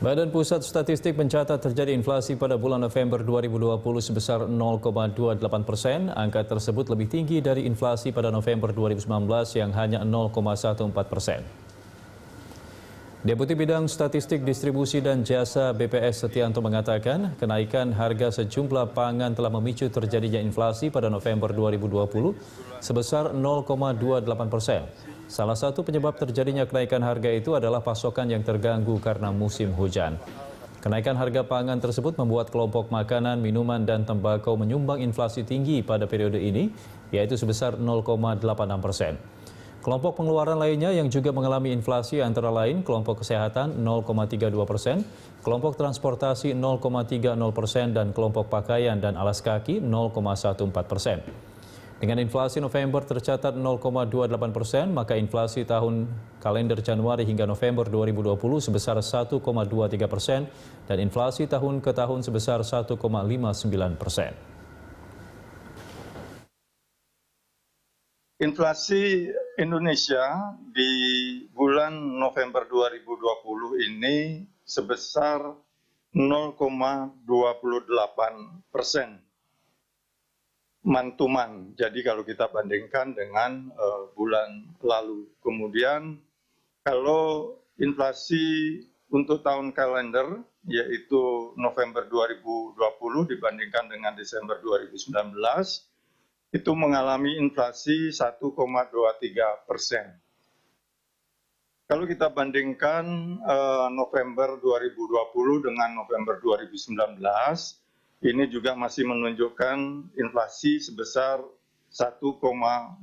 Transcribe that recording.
Badan Pusat Statistik mencatat terjadi inflasi pada bulan November 2020 sebesar 0,28%. Angka tersebut lebih tinggi dari inflasi pada November 2019 yang hanya 0,14%. Deputi Bidang Statistik Distribusi dan Jasa BPS Setianto mengatakan kenaikan harga sejumlah pangan telah memicu terjadinya inflasi pada November 2020 sebesar 0,28%. Salah satu penyebab terjadinya kenaikan harga itu adalah pasokan yang terganggu karena musim hujan. Kenaikan harga pangan tersebut membuat kelompok makanan, minuman, dan tembakau menyumbang inflasi tinggi pada periode ini, yaitu sebesar 0,86%. Kelompok pengeluaran lainnya yang juga mengalami inflasi antara lain kelompok kesehatan 0,32%, kelompok transportasi 0,30%, dan kelompok pakaian dan alas kaki 0,14%. Dengan inflasi November tercatat 0,28%, maka inflasi tahun kalender Januari hingga November 2020 sebesar 1,23% dan inflasi tahun ke tahun sebesar 1,59%. Inflasi Indonesia di bulan November 2020 ini sebesar 0,28% man-to-man. Jadi kalau kita bandingkan dengan bulan lalu. Kemudian kalau inflasi untuk tahun kalender yaitu November 2020 dibandingkan dengan Desember 2019 itu mengalami inflasi 1,23%. Kalau kita bandingkan November 2020 dengan November 2019, ini juga masih menunjukkan inflasi sebesar 1,59%.